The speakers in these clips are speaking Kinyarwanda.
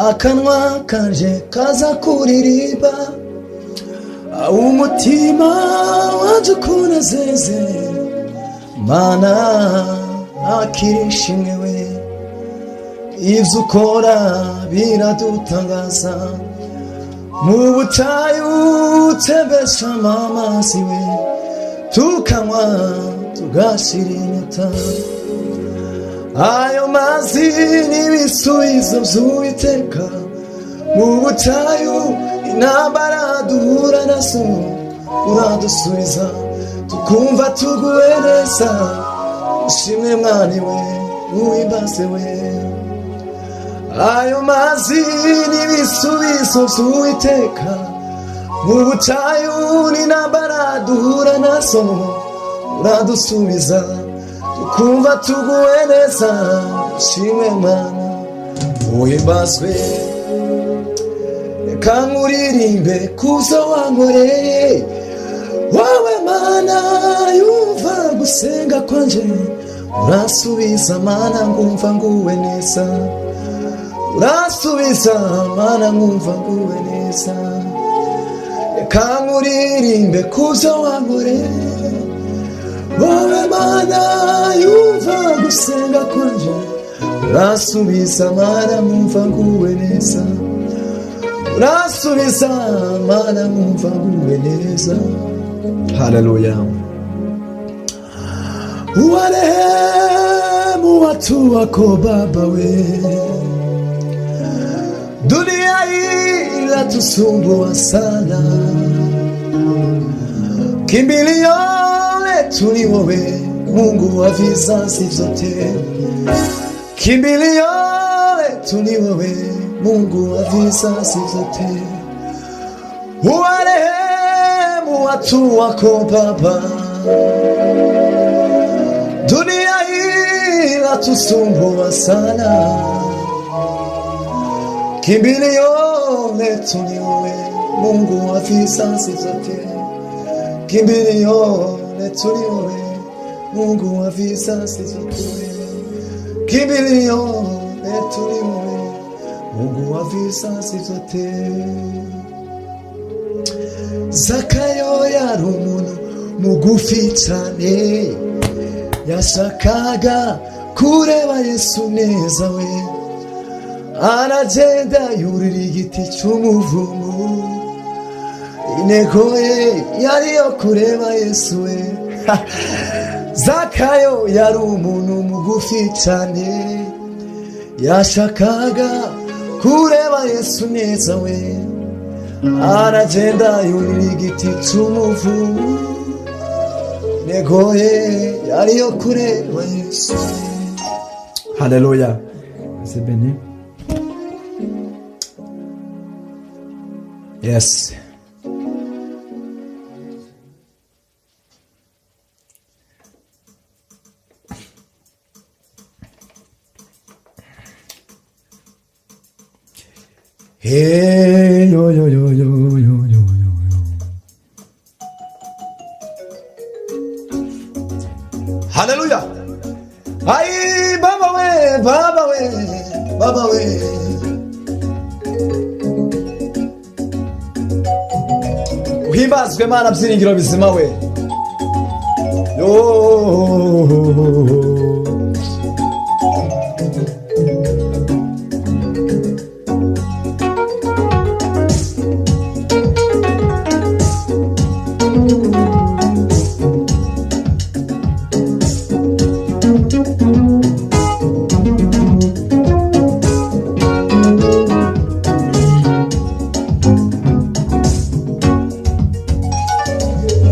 akanwa kanje kaza kuririmba umutima wanje ukunezeze mana akirishimwe we ivyo ukora biradutangaza mu butayu utembesha amazi we tukanywa tugashira inyota ayo mazi n'ibisubizo vy'Uwiteka mu butayu intambara duhura nazo uradusubiza tukumva tuguwe neza ushimwe mwami we uwimbaze we ayo mazi n'ibisubizo vy'Uwiteka mu butayu n'intambara duhura nazo uradusubiza tukumva tuguwe neza ushimwe mana uhimbazwe reka nkuririmbe kuzo wankoreye wowe mana yumva gusenga kwanje urasubiza mana ngumva nguwe neza urasubiza mana ngumva nguwe neza reka nkuririmbe kuzo wankoreye wowe mana yumva gusenga kwanje urasubiza mana ngumva nguwe neza urasubiza mana ngumva nguwe neza. Haleluya. Uwarehemu watu wako Baba we, dunia hii inatusumbua sana, kimbilio letu ni wewe Mungu wa vizazi vyote, kimbilio letu ni wewe Mungu wa vizazi vyote. Uwarehemu watu wako Baba, dunia hii inatusumbua sana, kimbilio letu ni wewe Mungu wa vizazi vyote, kimbilio letu ni wewe Mungu wa vizazi vyote, kimbilio letu ni wewe Mungu wa vizazi vyote. Zakayo yari umuntu mugufi cyane, yashakaga kureba Yesu neza we, aragenda yurira igiti cy'umuvumu, intego ye yari yo kureba Yesu we. Zakayo yari umuntu mugufi cyane, yashakaga kureba Yesu neza we, aragenda yurira igiti cy'umuvumu, intego ye yari yo kureba Yesu. Haleluya. C'est béni. Yes. Hey, yo, yo, yo, yo, yo, yo, yo. Hallelujah. Ay, Baba we, Baba we, Baba we. Uhimbazwe Mana byiringiro bizima we. Yo.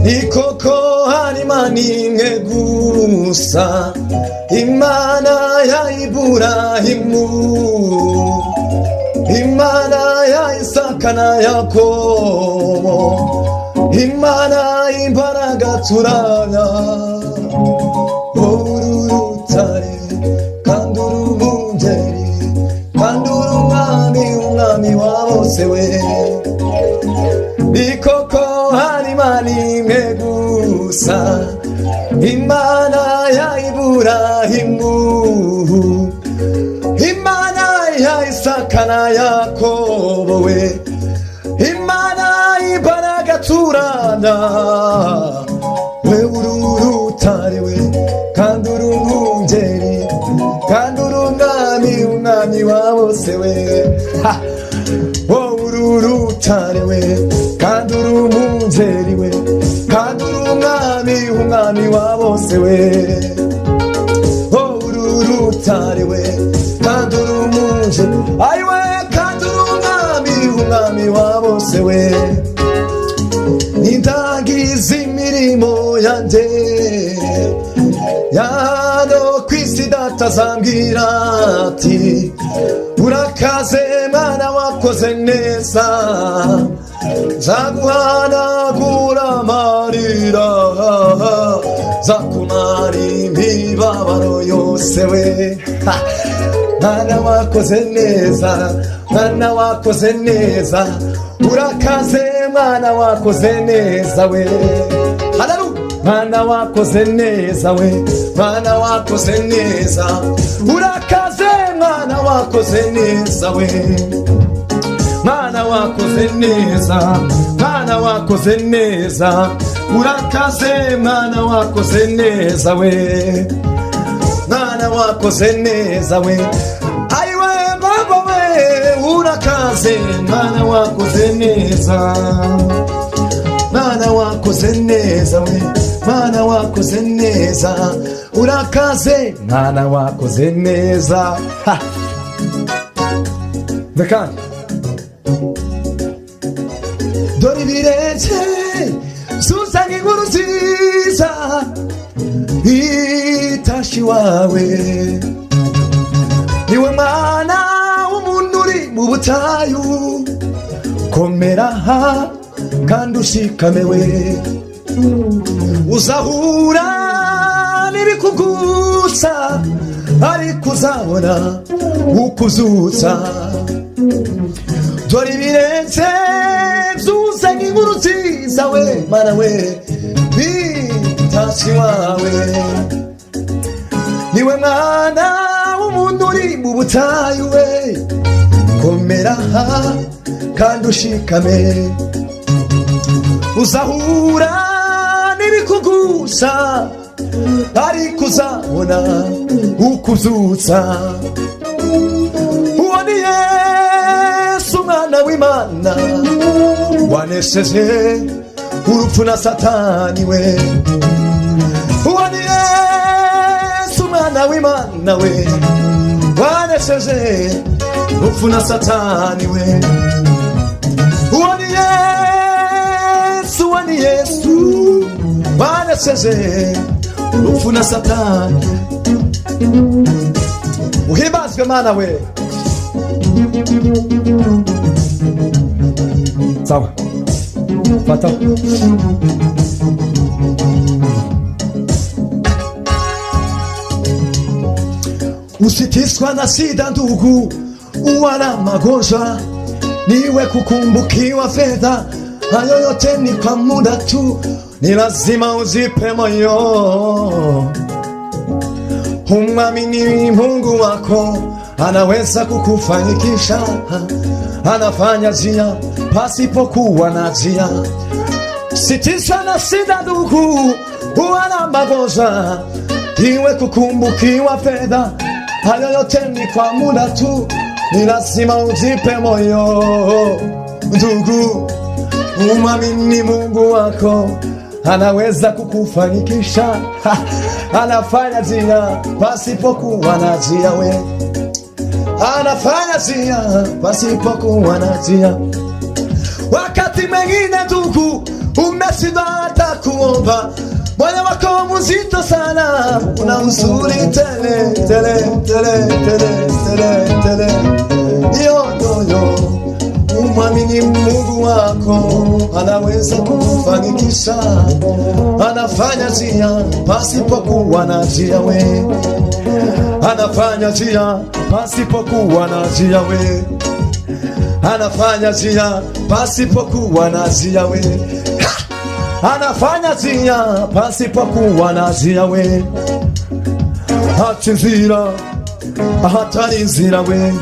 Nikoko harima nimwe gusa, Imana ya Iburahimu, Imana ya Isaka na Yakobo, Imana imbaraga turana, uru rutare kandi uri umungeri kandi uri umwami wa bose we. Nikoko harima nimwe gusa, Imana ya Iburahimu, Imana kana Yakobo we, Imana imbaraga turana, we urutare we, kandi uri umwungeri, kandi uri umwami wa bose we, wowe uri urutare we, kandi uri umwungeri we, kandi uri umwami wa bose we, wowe uri urutare we, kandi uri umwungeri, ayiwe kandi uri umwami wa bose we, nindangiza imirimo yanjye yano kwisi data zambwira ati urakaze mwana wakoze neza, zaguhanagura amarira, zakumara imibabaro yose we, mwana wakoze neza, mwana wakoze neza, urakaze mwana wakoze neza we, haleluya, mwana wakoze neza we, mwana wakoze neza, urakaze mwana wakoze neza we, mwana wakoze neza, mwana wakoze neza, urakaze mwana wakoze neza we, mwana wakoze neza we, ayiwe baba we, urakaze mwana wakoze neza, mwana wakoze neza we, mwana wakoze neza, urakaze mwana wakoze neza. Bekani dore ibirenge zuzanye inkuru nziza, itashi wawe niwe mwana w'umuntu uri mu butayu, komera kandi ushikame we, uzahura n'ibikugusa ariko uzabona ukuzutsa, dore ibirenge byuzanye inkuru nziza we, mana we, itashi wawe niwe mwana w'umuntu uri mu butayu we, komera kandi ushikame, uzahura n'ibikugusa ariko uzabona ukuzutsa, uwo ni Yesu mwana w'Imana wanesheje urupfu na Satani we, uwo ni Yesu mwana w'Imana we, wanesheje urupfu na Satani we, uwo ni Yesu, uwo ni Yesu wanesheje urupfu na Satani. Uhimbazwe mana we. Sawa fata usitiswa na shida ndugu, wala magonjwa, niwe kukumbukiwa fedha, hayo yote ni kwa muda tu, ni lazima uzipe moyo. Umwamini Mungu wako, anaweza kukufanikisha, anafanya njia pasipokuwa na njia. Sitisha na shida ndugu, wala magonjwa, niwe kukumbukiwa fedha, hayo yote ni kwa muda tu, ni lazima ujipe moyo. Ndugu, umwamini Mungu wako, anaweza kukufanikisha, anafanya njia pasipokuwa na njia we, anafanya njia pasipokuwa na njia. Wakati mwingine ndugu, umeshindwa hata kuomba, moyo wako mzito sana, una huzuni tele tele tele tele tele tele. Yo umwamini Mungu wako, anaweza kukufanikisha, anafanya njia pasipokuwa na njia we, anafanya njia pasipokuwa na njia we, anafanya njia pasipokuwa na njia we, anafanya njia pasipokuwa na njia we, hacha nzira hatari nzira we,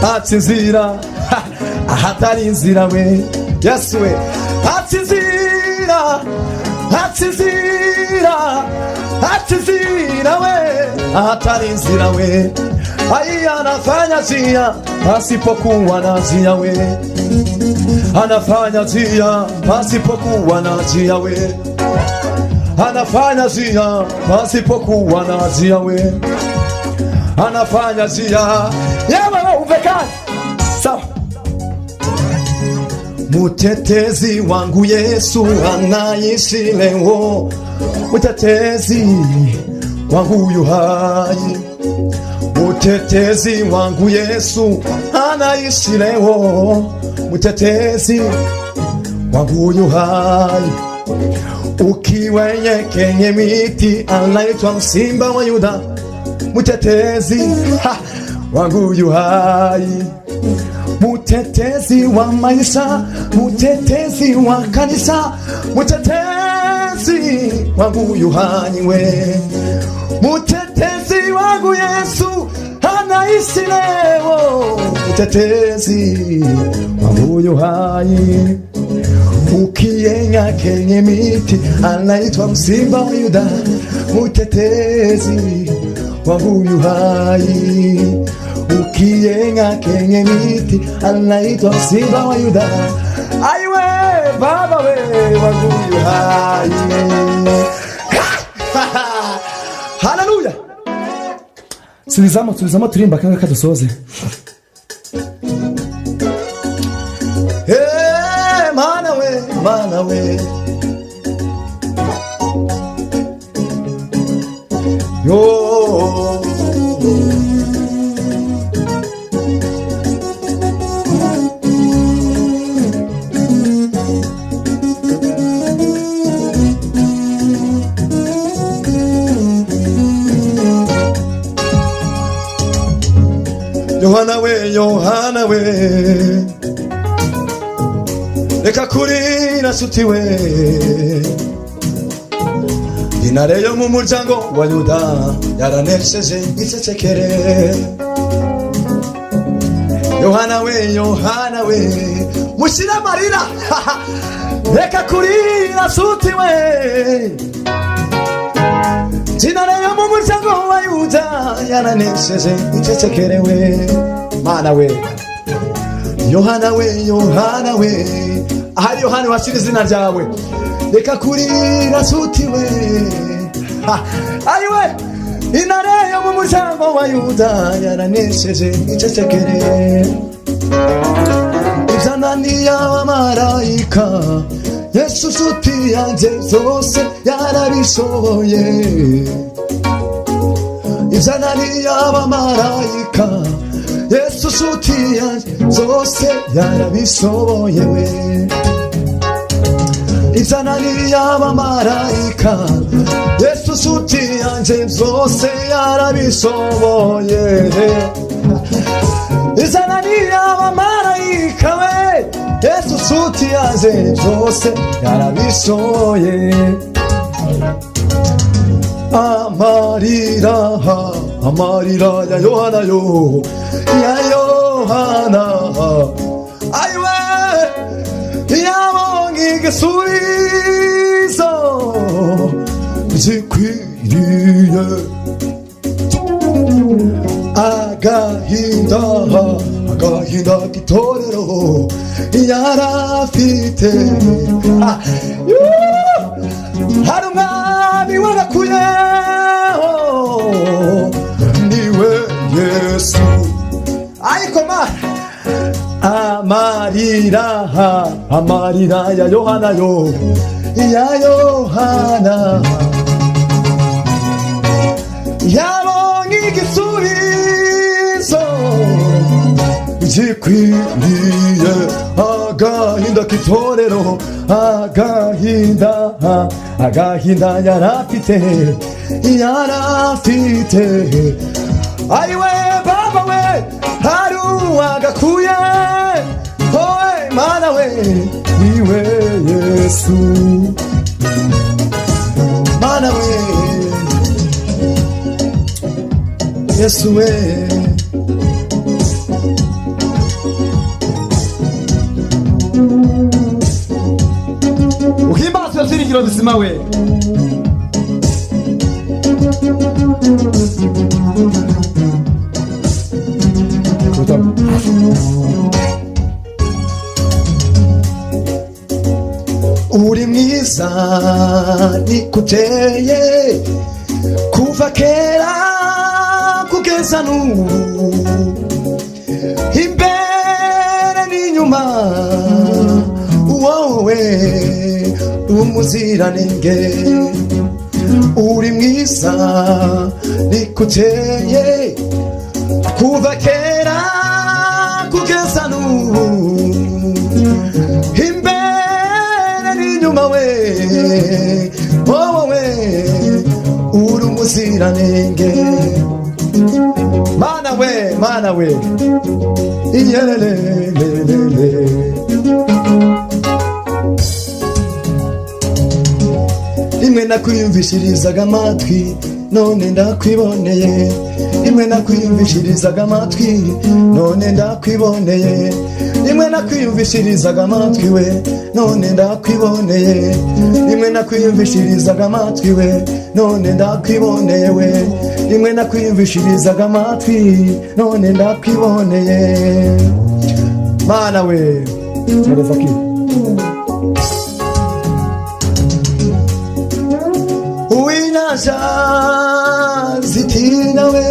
ati inzira ahatari inzira we Yesu we ati inzira ati inzira ati inzira we ahatari inzira we anafanya njia pasipokuwa na njia we anafanya njia pasipokuwa na njia we anafanya njia pasipokuwa na njia we anafanya njia yewe uvekani sawa. Mutetezi wangu Yesu anaishi leo, mutetezi wangu yu hai, mutetezi wangu Yesu anaishi leo, mutetezi wangu yu hai. Ukiwenye kenye miti anaitwa Simba wa Yuda, mutetezi wangu yu hai, mutetezi wa maisha, mutetezi wa kanisa, mutetezi wangu yu hai we, mutetezi wangu Yesu anaishi leo, mutetezi wangu yu hai. Ukienya kenye miti anaitwa Simba wa Yuda, mutetezi wangu yu hai. Ukienya kenye miti anaitwa Simba wa Yuda, aiwe baba we wangu yu hai. Haleluya. Tulizama turimba kanga kadusoze. Mana we yo Yohana we, Yohana we, reka kurira nshuti we, intare yo mu muryango wa Yuda yaranesheje icecekere. Yohana we, Yohana we, mushira amarira reka kurira nshuti we, intare yo mu muryango wa Yuda yaranesheje icecekere we. Mana we, Yohana we, Yohana we, ahari Yohana washira izina ryawe, reka kurira nshuti we, ayiwe intare yo mu muryango wa Yuda yaranesheje icecekere. Ibyananiye abamarayika Yesu nshuti yanjye zose yarabishoboye. Ibyananiye abamarayika Yesu nshuti yanjye zose yarabishoboye we. Ibyananiye abamarayika Yesu nshuti yanjye zose yarabishoboye. Ibyananiye abamarayika we Yesu nshuti yanjye zose yarabishoboye. Amarira, amarira ya Yohana yo, ya Yohana, aiwe yabonye igisubizo gikwiriye. Agahinda, agahinda k'itorero yarafite, hari umwami wagakuyeho niwe Yesu. Ariko amarira, amarira ya Yohana yo, ya Yohana yabonye igisubizo gikwiriye. Agahinda k'itorero, agahinda, agahinda yarafite, yarafite, ayiwe baba we, hari uwagakuye, oe mana we, iwe Yesu. Mana we, Yesu we, muzima we. Uri mwiza nikuteye kuva kera kugeza n'ubu, imbere n'inyuma wowe umuziranenge. Uri mwiza nikuteye kuva kera kugeza n'ubu, imbere n'inyuma we wowe uri umuziranenge. Mana we, mana we, iyelelelelele. Rimwe nakwiyumvishirizaga amatwi none ndakwiboneye, rimwe nakwiyumvishirizaga amatwi none ndakwiboneye, rimwe nakwiyumvishirizaga amatwi we none ndakwiboneye, rimwe nakwiyumvishirizaga amatwi we none ndakwiboneye we, rimwe nakwiyumvishirizaga amatwi none ndakwiboneye. Mana we, ngereza ki uw'inyanja zitina we,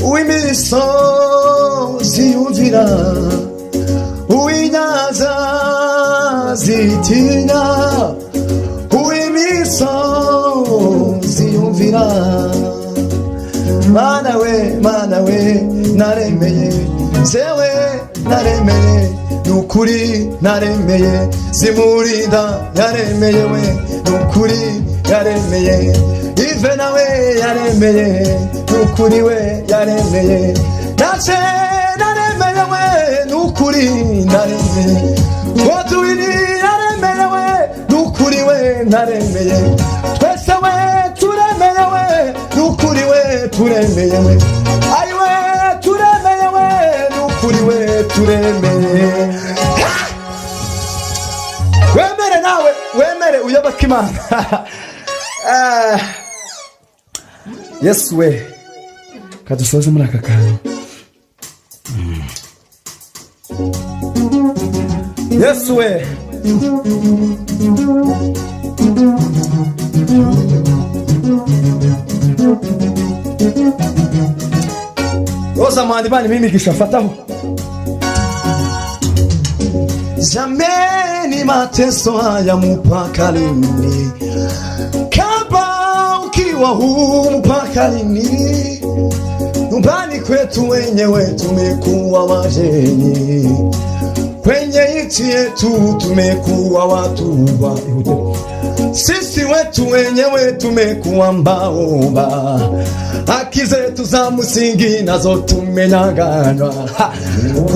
uw'imisozi yumvira, uw'inyanja zitina, uw'imisozi yumvira. Mana we, mana we, naremeye zewe, naremeye nukuri, naremeye zimurinda, yaremeye we nukuri, yaremeye Ive nawe, yaremeye nukuri we, yaremeye nache, naremeye we nukuri, naremeye watuwini, yaremeye we nukuri we, naremeye twese we turemeye we nukuri we, turemeye we ayiwe turemeye we nukuri we, turemeye. Wemere nawe, wemere uyoboke Imana. Yesu we, kadusoze muri aka kantu. Yesu we, Rosa mandi bani mimi kishafataho. Jameni mateso haya mpaka lini? Kaba ukiwa huu mpaka lini? Nyumbani kwetu wenyewe tumekuwa wageni, kwenye nchi yetu tumekuwa watumwa, sisi wetu wenyewe tumekuwa mbaomba, haki zetu za msingi nazo tumenyang'anywa.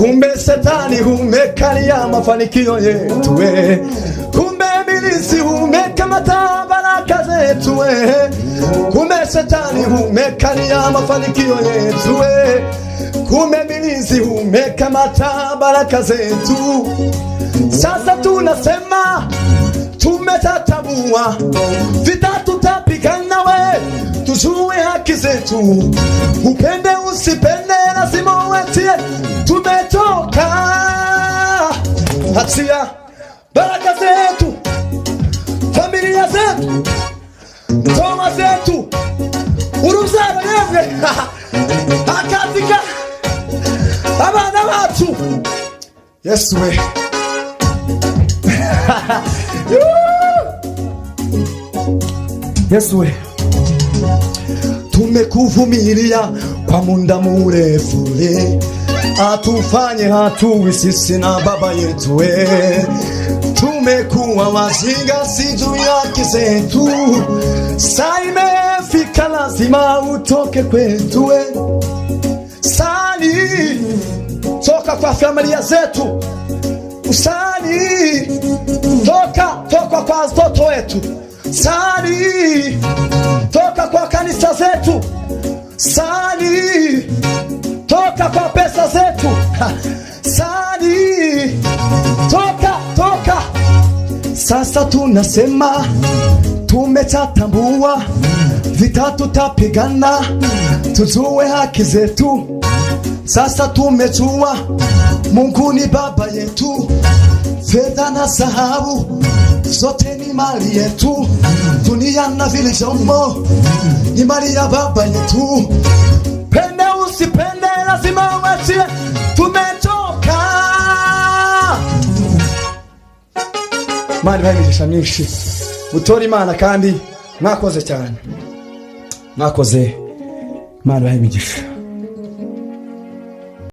Kumbe Shetani humekalia mafanikio yetu we, kumbe ibilisi humekamata baraka zetu we, kumbe Shetani humekalia mafanikio yetu we, kumbe ibilisi humekamata baraka zetu. Sasa tunasema tumetatabua, vita tutapigana we, tujue haki zetu, upende usipende lazima uwetie. Tumetoka hatia baraka zetu, familia zetu, toma zetu, uruzaro yemwe akatika abana bacu. Yesu we Yesu we, tumekuvumilia kwa muda mrefu, atufanye hatuwi sisi na baba yetu we, tumekuwa wajinga si juu ya haki zetu, saa imefika lazima utoke kwetu we. Sani toka kwa familia zetu, usani toka kwa watoto wetu, sani toka kwa kanisa zetu, sani toka kwa pesa zetu, sani toka Sasa tunasema tumetambua, vita tutapigana, tujue haki zetu. Sasa tumejua Mungu ni baba yetu, fedha na dhahabu zote ni mali yetu, dunia na vilivyomo ni mali ya baba yetu. Pende usipende lazima uachie, tumetoka. Mani bayigisha myinshi gutora Imana kandi mwakoze cyane, mwakoze. Imana bayigisha.